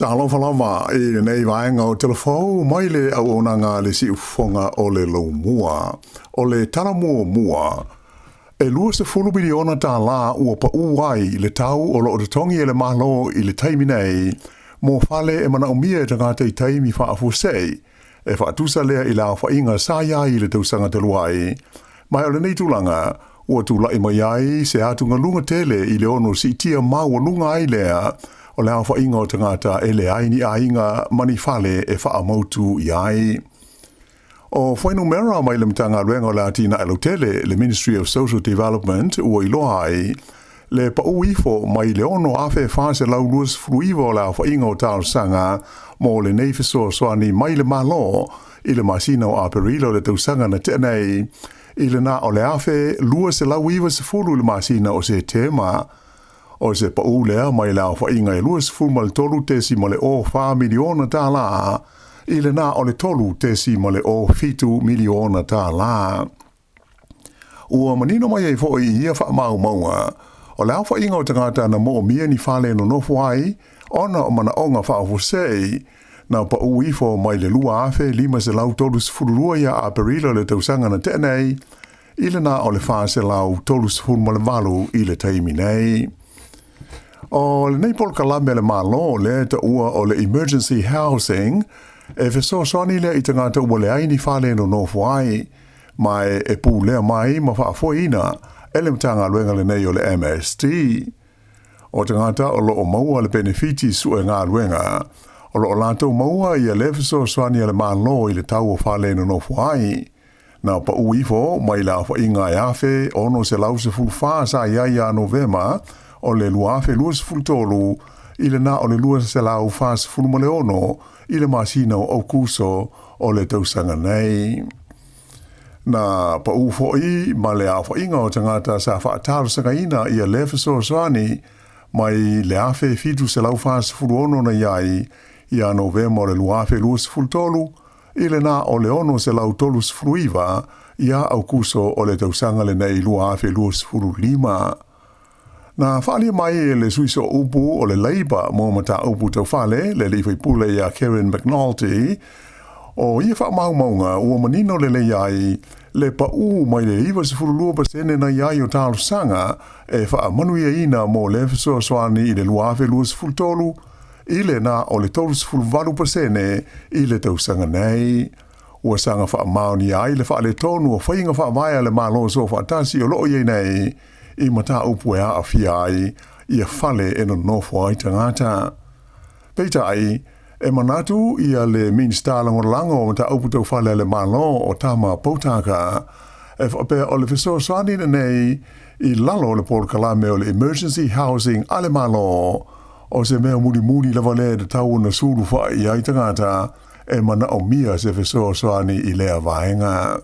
Tala whalama e nei vaenga o telefou mai le au ona ngā le si ufonga o le lo mua, o le tala mua. E lua se fulu miliona tā la ua pa uai le tau o lo o te tongi e le mahlo i le taimi nei, mō fale e mana umia e tangata i taimi whaafu sei, e whaatusa lea i la whainga sa iai le tausanga te luai. Mai o le nei tūlanga, ua tūla i mai ai se atunga lunga tele i le ono si tia maua lunga ai lea, o le awha inga o tangata e le aini a inga mani fale e wha mautu i ai. O whainu mera mai le mtanga ruenga o le atina Aotearoa, le Ministry of Social Development ua iloa ai, le pa uifo mai le ono awhe whase lau luas fruiva o le awha inga o tāo sanga mo le neifeso soani mai le malo i le masina o aperilo le tausanga na tenei, i le na o le awhe luas e lau iwa se fulu le masina o se tema, o se pa ulea mai la fa inga e luas fumal tolu tesi male o fa miliona tā la, i le na o le tolu tesi male o fitu miliona tā la. Ua manino mai e fo i ia fa maunga, o le fa inga o tangata na mo mia ni fale no nofu ai, ona o mana onga fa sei, na pa uifo mai le lua afe lima se lau tolus fururua ia a perilo le tausanga na tenei, i le na o le fa se lau tolus furmale valu i le taimi nei. O le nei pol kalame le malo le ta ua o le emergency housing e feso soani le i tangata ua le aini fale no nofu ai mai e pu lea mai ma whaafoina e le mtanga luenga le nei o le MST. O tangata o lo o maua le benefiti su e ngā luenga o lo o lato maua i a le feso soani le malo i le tau o fale no nofu ai na pa uifo mai la fa inga e afe ono se lau se fulfa sa ia novema o le luafe luas fultolu, i le na o le luas se lau fas fulmaleono, i le masina o kuso o le tausanga nei. Na pa ufo i, ma le awha inga o tangata sa whaataro sanga ina i a lefeso soani, mai le afe fitu se lau fas fulmono na iai, i a novema o le luafe luas fultolu, i le na o le ono se lau tolus fruiva, i a au kuso o le tausanga le nei luafe luas fululima. Na whalia mai e le suiso upu o le Labour mō mata upu tau whale, le liwhai pule ia Karen McNulty, o ia wha maunga ua manino le iai, le pa u mai le iwa se furulua pasene na iai o tālo sanga, e wha manuia ina mō le fesoa soani i le luafe luas fultolu, i le na o le tolus fulvalu pasene i le tau sanga nei. Ua sanga wha mauni ai le wha le tonu o whainga wha vaia le malo so wha tasi o loo iei nei, i mata upu e a fia ai, i a fale e no nofu ai tangata. Peita ai, e manatu i a le minstala ngorango mata upu tau fale le malo o tama pautaka, e whape o le fiso soani nei i lalo le pol kalame o le emergency housing ale malo, o se mea muni la vale de tau na suru whai i ai tangata, e mana o mia se fiso soani i lea vaenga.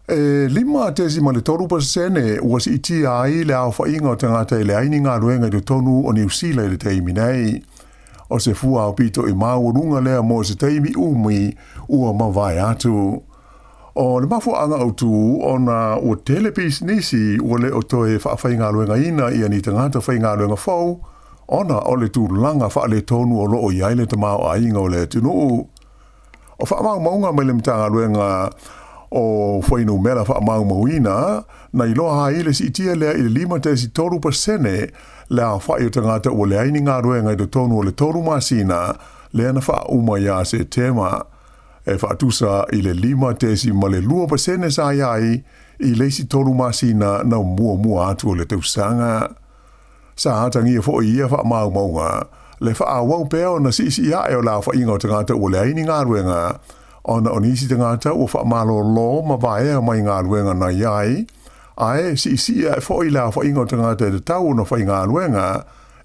E lima tesi ma le toru pasene ua si iti ai le au whainga o tangata i le aini ngā ruenga i le tonu o New Zealand le teimi nei. O se fua o pito i mau runga lea mo se teimi umi ua mawai atu. O le mafu anga au tu o na ua telepis nisi ua le o toe whainga ruenga ina i ani tangata whainga ruenga fau, ona o le tu langa wha le tonu o loo i aile tamau a inga o le tunu. O wha maunga mai le mtanga ruenga o whainu mera wha maumauina, na iloa haile si itia lea i le lima tesi toru pasene lea wha i o tangata ua le aini ngā ruenga i do tonu o le toru masina lea na wha uma ia se tema. E wha atusa i le lima tesi ma le lua pasene sa iai i leisi toru masina na mua atu o le tausanga. Sa hatangia fo i ia wha maumaunga, le wha awau peo na si ia e o la wha inga o tangata ua le aini ngā ruenga, ona onisi tangata ua wha malo lo ma vaea mai ngā ruenga na iai, ae si ia e fo i la wha inga o tangata e tau na wha i ngā ruenga,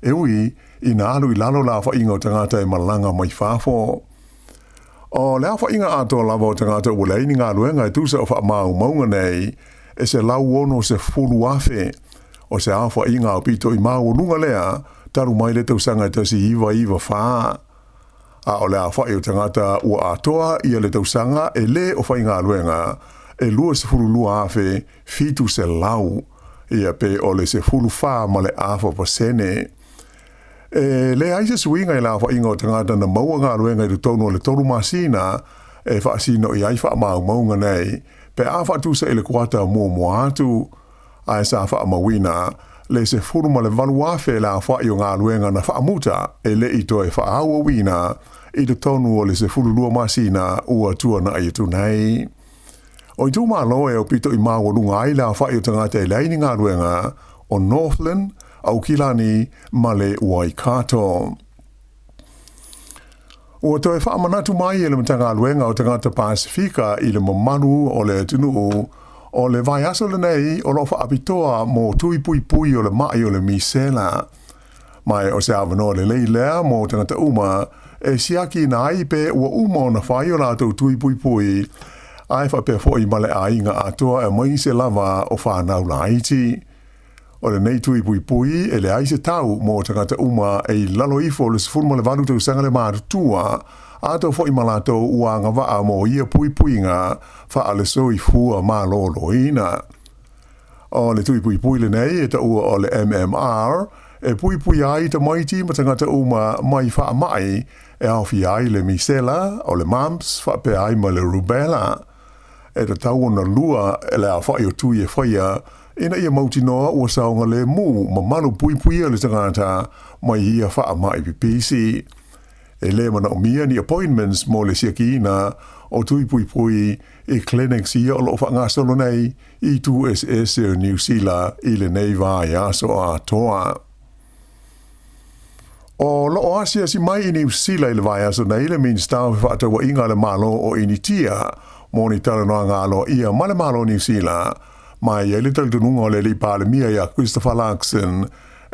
e ui i nā alu i lalo la wha inga o tangata e malanga mai whafo. O lea wha inga ato lava o tangata ua leini ngā ruenga e tusa o wha maunga nei, e se lau ono se fulu afe, o se a wha inga o pito i mau lunga lea, taru mai le tausanga e tasi iwa wha. A o lea whai o tangata ua atoa ia le tausanga e le o whai ngā luenga e lua se fulu lua afe fitu se lau ia pe o le se fulu wha ma le awha pasene. Le aise suinga la fa ingo tangata na maua ngā ruenga i tono le toru masina fa asino i ai fa maunga nei pe a fa tu sa ele kuata mo atu ai sa fa mawina le se furuma le valuafe la fa i ngā ruenga na fa muta le i toi fa awa wina i te tonu o le se furulua masina ua tua na i tu nei. O i tu malo o pito i maua runga ai la fa i tangata i leini ngā ruenga o Northland, Aukilani, Male, Waikato. Ua toi wha manatu mai e le matanga luenga o tangata Pasifika i le mamaru o le tunu o le vai aso le nei o lo wha apitoa mo tui pui pui o le mai o le misela. Mai o se avano le lei lea mo tangata uma e siaki na ai pe ua uma o na whai o la tui pui pui ai wha pe fo i male a inga atoa e mai se lava o whanau la iti. O le nei tui pui pui e le aise tau mo tangata uma e lalo ifo le sifuruma le vanu tau sanga le mātua a tau fo i malato ua nga waa mo ia pui pui nga wha ale so i fua mā lolo ina. O le tui pui pui le nei e ta ua o le MMR e pui pui ai ta maiti ma tangata uma mai wha mai e awhi ai le misela o le mumps wha pe ai ma le rubella. E ta tau na lua e le a whai o tui e whaia ina ia mauti noa ua saunga le mu ma malu pui pui le tangata mai ia wha mai PPC. E le mana o mia ni appointments mo le siakina o tui pui pui e clinics ia o lo wha ngā solo nei i 2SS o New Zealand i le nei vai aso a toa. O lo asia si mai i New Zealand i le vai aso nei le min stau wha atawa inga le malo o initia mo ni tala noa ngā lo ia ma le malo New Zealand mai e little tununga o le li pāle mia ia Christopher Larkson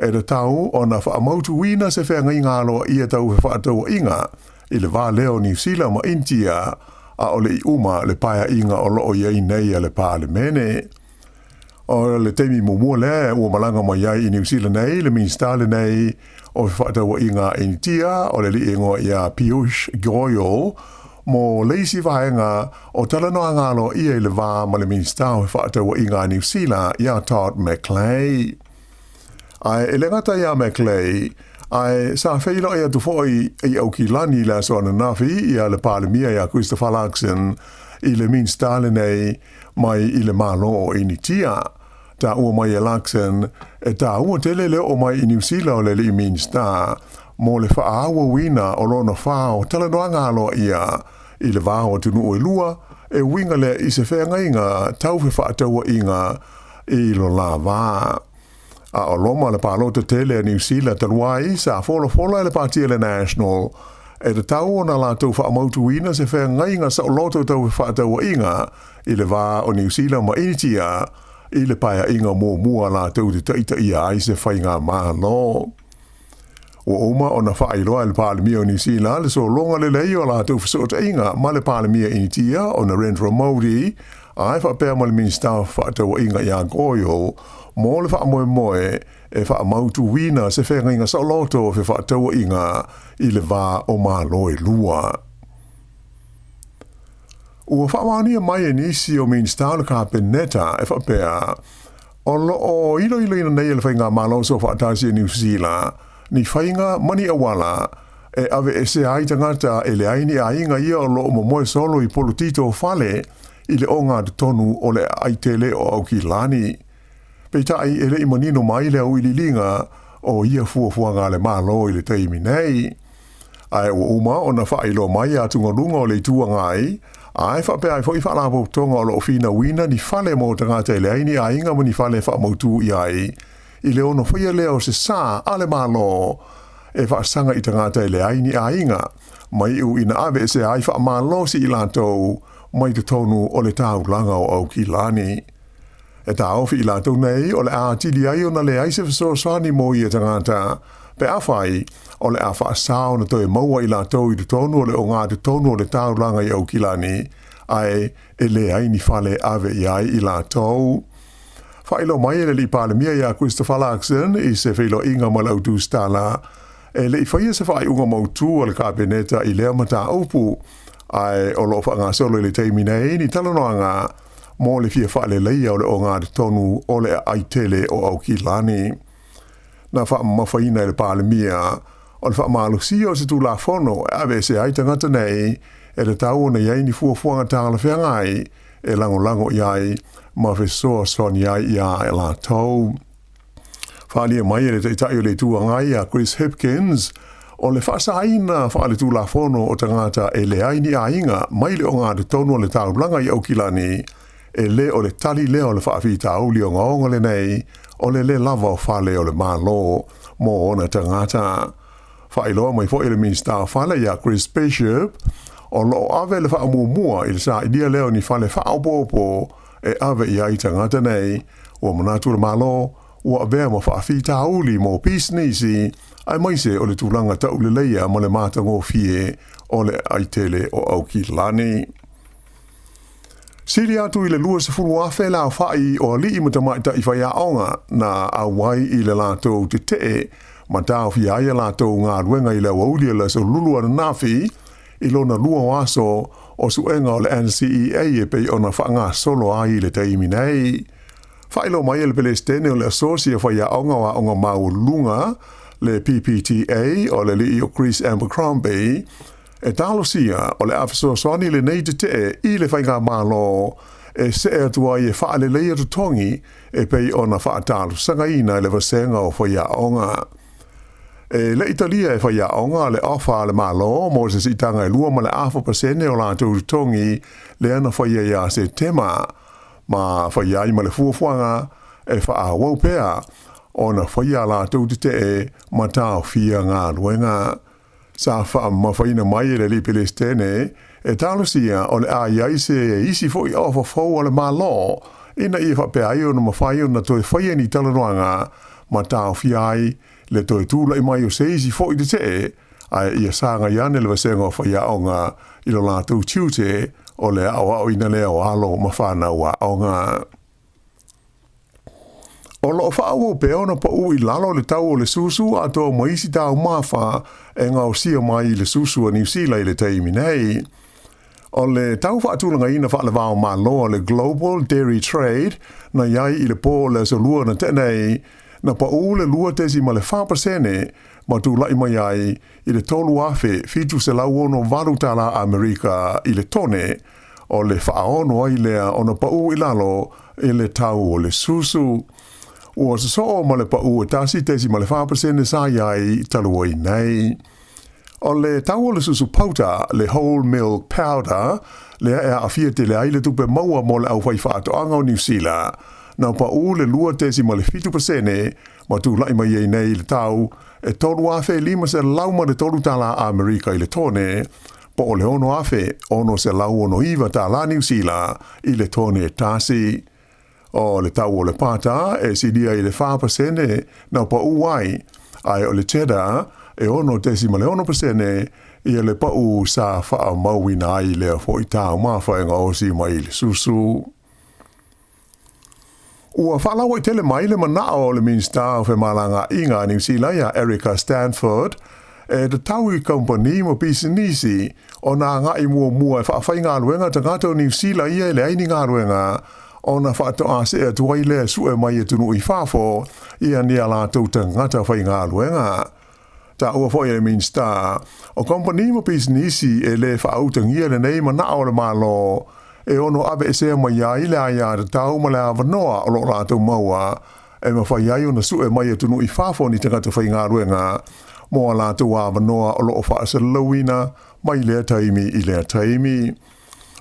e le tau o na whaamautu wina se whenga i ngālo ia tau he whaatau inga i le wā leo New Zealand ma India a o le i uma le paia inga o loo iei nei a le pāle mene. O le teimi mumua le ua malanga mai iai i New Zealand nei le minstale nei o he whaatau inga India o le li ingoa ia Piyush Goyal mo leisi vaenga o talanoa ngalo ia i le vā ma le minstau he whaatau inga New Zealand ia Todd McClay. Ai e le ngata ia McClay, ai sa whaila ia tu foi i Aukilani la so ana nafi ia le pālemia ia Christopher Larkson i le minstale nei mai i le malo o initia. Ta ua mai e Larkson e ta ua tele leo o mai i New Zealand o le li minsta mo le whaawa wina o lona whao talanoa ngalo ia i le vāo tunu o lua e winga le i se whenga inga tau whi whaataua inga i lo la vā. A o loma le pālota tele a New Zealand taluai sa fola le pātia le National e te tau o na la tau whaamautu wina se whenga inga sa o loto tau whi whaataua inga i le vā o New Zealand ma initia i le paia inga mua la tau te taita ia ai se whainga maa lo. O oma o na whaailoa le pālemia o New Zealand le so longa le lei o la tau whasota inga ma le pālemia initia o na Rendra Modi ai whapea ma le minister whaataua inga ia Goyal mo le whaamoe e whaamautu wina se whenga inga sa loto fe whaataua inga i le vā o māloe lua. Ua whaamania mai e nisi o minister le kāpeneta e whapea o lo o ilo ina nei le whainga mālo so whaatasi New Zealand ni whainga mani awala e ave e se ai tangata e le aini a inga ia o lo o moe solo i polutito o fale i le onga de tonu o le aitele o Aukilani. Peitai e le imanino mai le au ililinga o ia fuafuanga le malo i le teimi nei. Ai o uma o na whailo mai a tunga o le tuangai ai whapea ai fwoi whalapo tonga o lo fina wina ni fale mo tangata e le aini a inga mo ni fale whamautu i ai i le ono whaia leo se sā ale malo e whaasanga i tangata e le aini a inga mai u ina ave se ai wha malo si i lantou mai te tonu o le tau langa o Aukilani. E ta ofi i lantou nei o le a tili ai o na le aise whasorosani mo i e tangata pe awhai o le a whaasao na toi maua i lantou i te tonu o le o ngā te tonu o le tau langa i Aukilani ai e le aini whale ave i ai i lantou. Whailo mai e li pālemia ia Christopher Larkson i se whilo inga malautu Tala e le i whaia se whai unga mautu o le kāpeneta i lea mata aupu ai o lo wha ngā solo i le teimi nei ni talanoanga mo le fia whaale leia o le o ngā tonu o le aitele o Aukilani. na whaamawhaina le pālemia, o le whaamalusia o se tū la whono, ave se ai tangata nei, e le tau na iai ni fuafuanga tāla whiangai, e lango iai, ma fesoa soni ai ia e la tau. Whaalia mai e le taitai o le tuangai a Chris Hipkins, o le whaasaina whaale tū la whono o tangata e le ai ni ainga, mai le o ngā te tonu o le taulanga i Aukilani, e le o le tali lea o le whaafita auli o ngaonga le nei, o le lava o whale o le mālo, mō ona tangata. Whailoa mai fo ele minister whale ia Chris Bishop, o lo ave le whaamumua i le sa idia leo ni whale whaapopo, e ave ia i tangata nei, ua manatu le mālo, ua avea mo whaafita auli mo pisnisi, ai maise o le tūlanga tau le leia mo le mātango fie o le aitele o Aukilani. Siri atu i le lua se furu afe la whai o li i matamaita i whai aonga na awai i le lātou te te, ma tāo fi aia lātou ngā ruenga i le waulia le so lulua na nafi, i lona lua o aso o suenga o le NCEA e pei ona whaanga solo ai le taimi nei. Whailo mai le pelestene o le asosia whai aonga wa onga mau lunga, le PPTA o le li o Chris Abercrombie, e talosia o le afiso soani le nei te i le whainga malo, e se e atua i e whaale leia tutongi e pei ona whaatalo sangaina i le vasenga o whaia onga. E le Italia e whaia onga le ofa le malo, mo se sitanga e lua ma le afo pasene o la tutongi le ana whaia ia se tema, ma whaia i ma le fuafuanga e wha waupea, ona whaia la te ma tau fia ngā luenga. Sa whaamawhaina mai le li pelestene, e talosia o le a iaise e isi fo i ofa fau o le malo, ina i whapea ai o na mawhai o na toi whaia ni talanoanga, ma tau fiai, le toi tūla i mai o se isi fo i te ai ia sanga iane le vasenga o whaia onga, i lo lātou tiute, o le awa o ina lea o alo mawhana wa onga. O lo whaawo pe ona pa ui lalo le tau o le susu a tō maisi tau mawha e ngau sia mai le susu a New Zealand le taimi nei. O le tau whaatulanga ina whaale wao māloa le Global Dairy Trade na iai i le pō le so lua na tenei na pa u le lua tesi ma le 4% ma tu lai mai ai i le tolu afe fitu se lauono valu tala Amerika i le tone o le whaaono ai lea ona pa u i lalo i le tau o le susu. Ua se so ma le pa ua tasi tesi ma le 4% sa iai taluai nei. O le tau o le susu pauta, le whole milk powder, le ea a fia te le aile tupe maua mo le au whai whaato anga o New Zealand. Na pa u le lua tesi ma le 5% ma tu lai mai ei nei le tau, e tolu afe lima se lauma le tolu tala Amerika i le tone, po o le ono afe, ono se lau ono iwa tala New Zealand i le tone tasi. O le tau o le pata e sidia i le 4% na pa uai ai o le cheddar e ono tesima le 1% i le pa u sa wha mauina ai le fo i tau mawhaenga o si mai le susu. Ua whalawa i tele mai le mana o le minister o whemalanga inga New Zealand Erica Stanford e te tau i company mo pisinisi o nā ngai mua e whaafai ngā ruenga tangata o New Zealand ia le aini ngā ruenga ona whaato a se e tuai le sue mai e tunu i whafo ia ni ala tau tangata whai ngā luenga. Ta ua fo e minister o company mo pisinisi e le whaautangia le nei mana o le malo e ono ave e sea mai ai le aia te tau ma le avanoa o lo rātou maua e ma whai ai ona sue mai e tunu i whafo ni tangata whai ngā luenga mo ala tau avanoa o lo whaasa lauina mai lea taimi i lea taimi.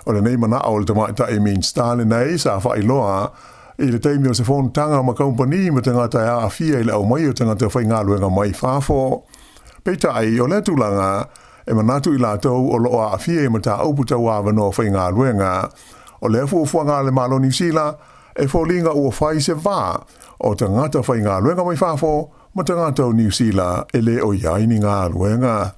O le nei mana o le tamaita e minister le nei sa whailoa i le taimi o se whontanga ma company ma tangata e a fia i le au mai o tangata whai ngā luenga mai whafo. Peita ai o le tūlanga e manatu i lātou o loa a fia i ma tā auputa wāwano whai ngā luenga. O le fuafuanga le malo New Zealand e wholinga ua whai se wā o tangata whai ngā luenga mai whafo ma tangata o New Zealand e le o iaini ngā luenga.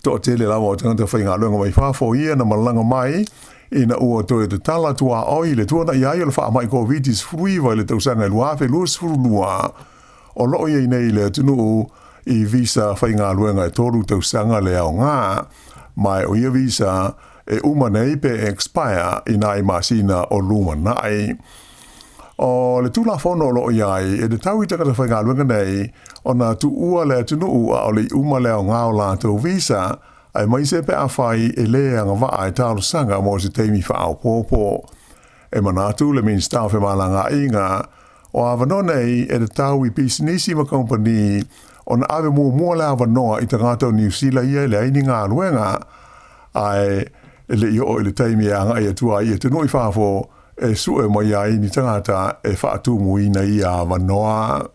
Tō tele lawa o tangata whai ngā luenga mai whafo ia na malanga mai ina ua toe te tala tua oi le tuana iai o le wha mai COVID-19 fruiwa i le tausanga i luafe luas furulua. O loo iei nei le tunu i visa whai ngā luenga e toru tausanga le au ngā, mai o ia visa e uma nei pe expire i nai masina o luma nai. o le tula fono lo iai e de tau itaka te whainga luenga nei o na tu ua le atu nuu a o le uma leo ngao la tau visa ai mai se pe a whai e lea ngā waa e tālu sanga mo se teimi whaau pōpō. E manatu le min staff e malanga inga o awano nei e de tau i pisinisi ma company o na ave mua le awanoa i tangata o New Zealand ia le aini ngā luenga ai le i o le teimi a ngā i atua i atu nui whafo e sue mai ai ni tangata e whaatu muina i a wanoa.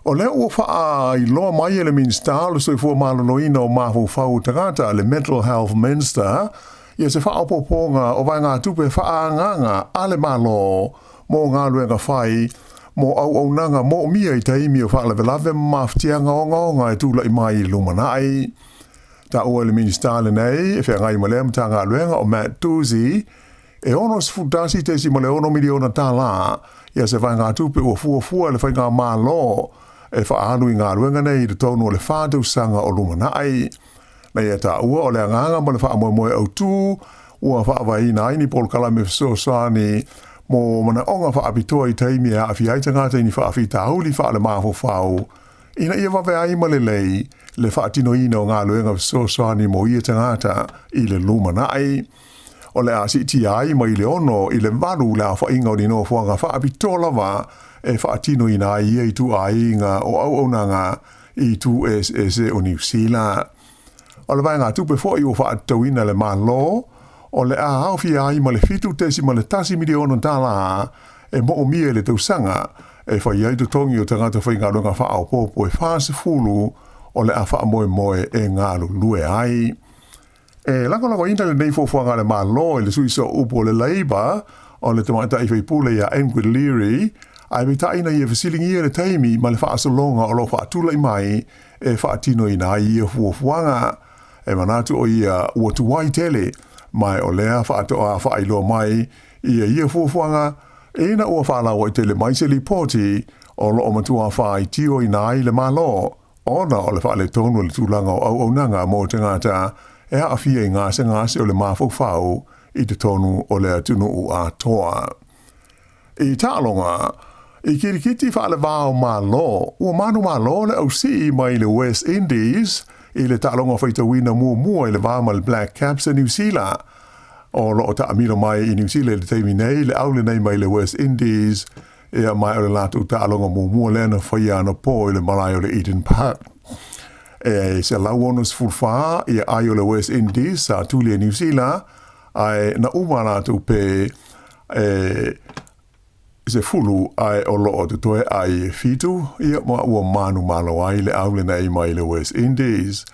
O leo ua wha i loa mai ele minsta le soi fua malanoina o mahu whau tangata le mental health minister ia se wha opoponga o vai ngā tupe wha nganga ale malo mo ngā luenga whai mo au nanga mo mia i taimi o wha lave maftianga o ngaonga e tūla i mai i lumanai. Ta ua le minsta le nei e whea ngai malem ta ngā luenga o Matt Tuzi e ono sfutasi te si male ono miliona Tala ia se vai ngā tupe ua fua le whai ngā malo e whaanu i ngā ruenga nei i tonu o le whātau sanga o lumanai. Nei e tā ua o le anganga ma le wha moe au tū ua whaawai na ini pol kalame fisosani mo mana onga whaapitoa i teimi a awhi aitangata ini whaafi tāhuli wha le māwho whau. Ina ia wawe ai ma le lei le whaatino ina o ngā ruenga fisosani mo ia tangata i le lumanai. O le asi ti ai ma i le ono i le maru la whainga o dino whanga whaapitoa lava e whaatino ina ia i tu ainga o au nanga i tu SSE o New Zealand. O le vai ngā tupe fo i o whaatauina le malo, o le a hauwhi ai ma le fitu tesi ma le tasi miliona Tala e mo o mia le tausanga e whai ai tu tongi o tangata whainga runga whaau popo e whaase fulu o le a wha moe e ngālu lue ai. E lako ina le nei fofuanga le malo e le suiso upo le Labour o le tamata i whaipule ia Engrid Leary ai me taina i e whasilingi e le taimi ma le whaasolonga o lo whaatula i mai e whaatino i nā i e fuafuanga e manatu o ia ua tuwai tele mai o lea whaatoa whaailoa mai i e fuafuanga e na ua whaalawa i tele mai se li poti o lo o matua whaai tio i nā i le malo ona o le whaale tonu le tūlanga o au nanga mō tangata e a awhia i ngase o le mafau whau i te tonu o le atunu u a toa. I tālonga, i kirikiti whaale vāo malo, ua manu malo le au si mai le West Indies, i le tālonga whaitawina mua i le vāma le Black Caps a New Zealand. O lo o ta amino mai i New Zealand le teimi nei, le aule nei mai le West Indies, e a mai o le lātou tālonga mua lena whaiana po i le malai o le Eden Park. E se Lauano fulfa i ai o le West Indies sa tuli e New Zealand ai na umana tu pe se fulu ai o lo o te toe ai fitu i ma ua manu malo ai le aule nei mai le West Indies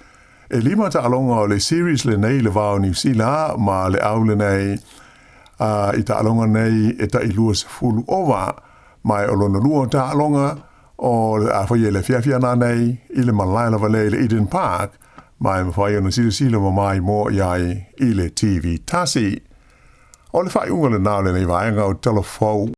e lima ta alonga o le series le nei le vao New Zealand ma le aule nei i ta alonga nei e ta ilua se fulu ova mai o lona lua ta alonga o a whaia le whiawhiana nei i le malaila vale le Eden Park mai mwhaia na sila mai mo iai i le TV tasi. O le whai unga le nāle nei vaenga o telefou